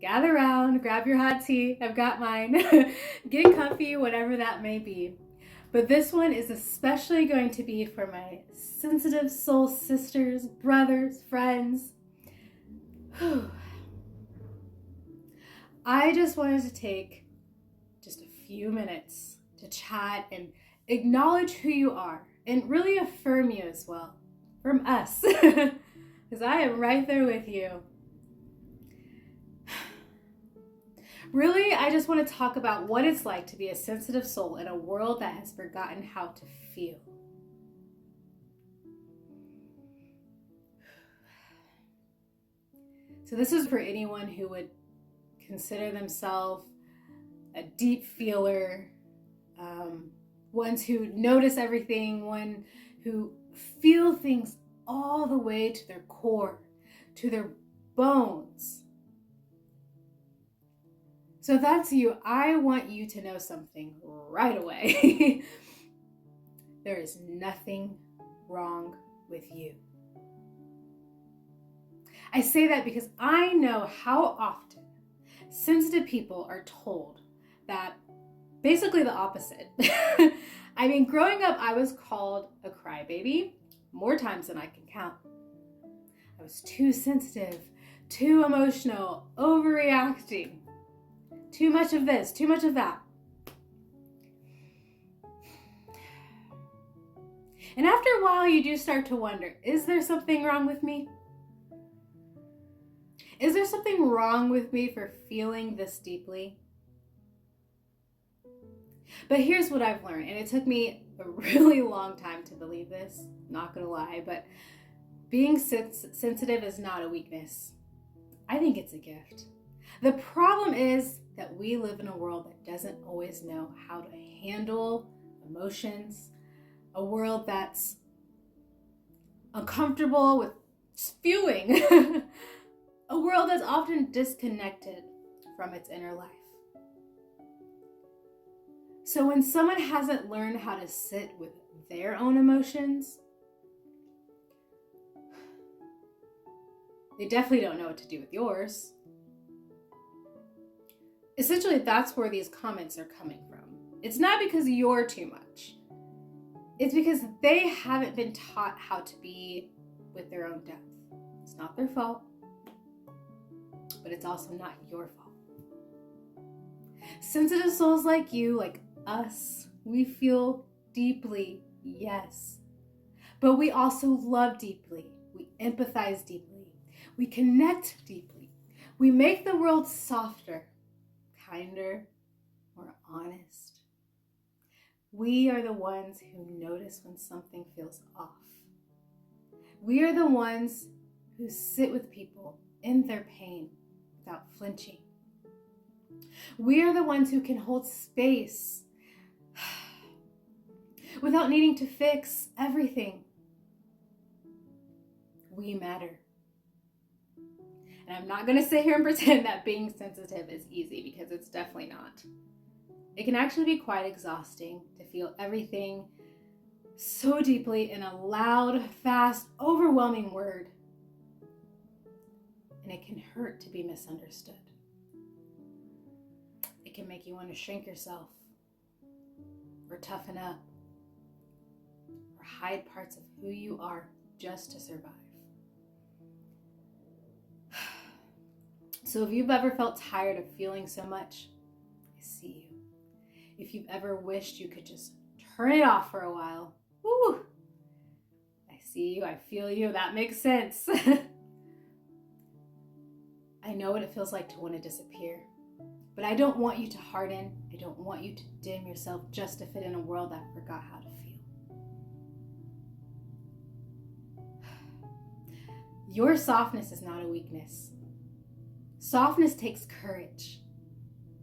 gather around, grab your hot tea. I've got mine. Get comfy, whatever that may be. But this one is especially going to be for my sensitive soul sisters, brothers, friends. I just wanted to take just a few minutes to chat and acknowledge who you are and really affirm you as well. From us. Because I am right there with you. Really, I just want to talk about what it's like to be a sensitive soul in a world that has forgotten how to feel. So this is for anyone who would consider themselves a deep feeler, ones who notice everything, one who feel things all the way to their core, to their bones. So if that's you, I want you to know something right away. There is nothing wrong with you. I say that because I know how often sensitive people are told that basically the opposite. I mean, growing up, I was called a crybaby more times than I can count. I was too sensitive, too emotional, overreacting. Too much of this, too much of that. And after a while, you do start to wonder, is there something wrong with me? Is there something wrong with me for feeling this deeply? But here's what I've learned, and it took me a really long time to believe this, not gonna lie, but being sensitive is not a weakness. I think it's a gift. The problem is that we live in a world that doesn't always know how to handle emotions, a world that's uncomfortable with spewing, a world that's often disconnected from its inner life. So when someone hasn't learned how to sit with their own emotions, they definitely don't know what to do with yours. Essentially, that's where these comments are coming from. It's not because you're too much. It's because they haven't been taught how to be with their own depth. It's not their fault, but it's also not your fault. Sensitive souls like you, like us, we feel deeply, yes. But we also love deeply. We empathize deeply. We connect deeply. We make the world softer, kinder, more honest. We are the ones who notice when something feels off. We are the ones who sit with people in their pain without flinching. We are the ones who can hold space without needing to fix everything. We matter. And I'm not going to sit here and pretend that being sensitive is easy, because it's definitely not. It can actually be quite exhausting to feel everything so deeply in a loud, fast, overwhelming word. And it can hurt to be misunderstood. It can make you want to shrink yourself, or toughen up, or hide parts of who you are just to survive. So if you've ever felt tired of feeling so much, I see you. If you've ever wished you could just turn it off for a while, woo, I see you, I feel you, that makes sense. I know what it feels like to want to disappear, but I don't want you to harden. I don't want you to dim yourself just to fit in a world that forgot how to feel. Your softness is not a weakness. Softness takes courage.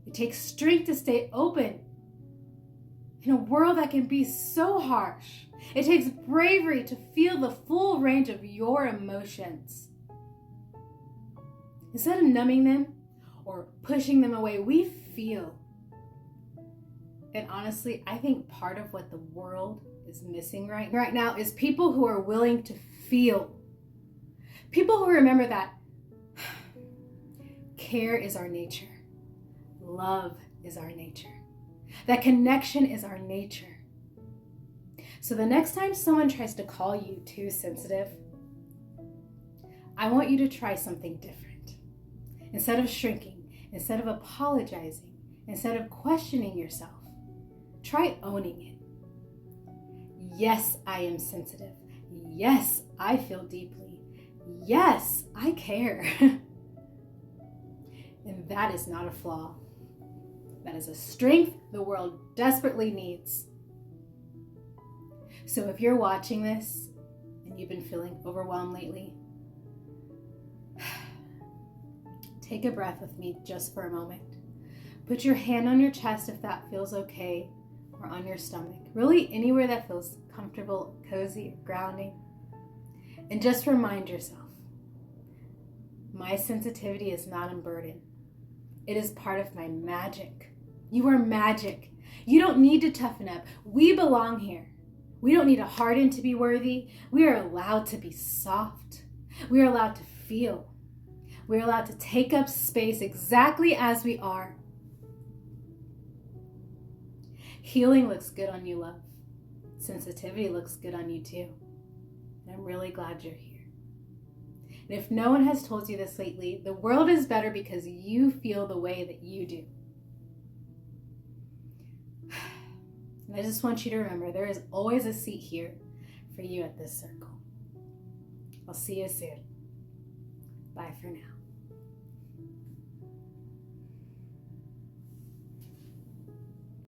It takes strength to stay open in a world that can be so harsh. It takes bravery to feel the full range of your emotions. Instead of numbing them or pushing them away, we feel. And honestly, I think part of what the world is missing right now is people who are willing to feel. People who remember that care is our nature. Love is our nature. That connection is our nature. So the next time someone tries to call you too sensitive, I want you to try something different. Instead of shrinking, instead of apologizing, instead of questioning yourself, try owning it. Yes, I am sensitive. Yes, I feel deeply. Yes, I care. And that is not a flaw. That is a strength the world desperately needs. So if you're watching this and you've been feeling overwhelmed lately, take a breath with me just for a moment. Put your hand on your chest if that feels okay, or on your stomach. Really anywhere that feels comfortable, cozy, or grounding. And just remind yourself, my sensitivity is not a burden. It is part of my magic. You are magic. You don't need to toughen up. We belong here. We don't need to harden to be worthy. We are allowed to be soft. We are allowed to feel. We are allowed to take up space exactly as we are. Healing looks good on you, love. Sensitivity looks good on you too. And I'm really glad you're here. And if no one has told you this lately, the world is better because you feel the way that you do. And I just want you to remember, there is always a seat here for you at this circle. I'll see you soon. Bye for now.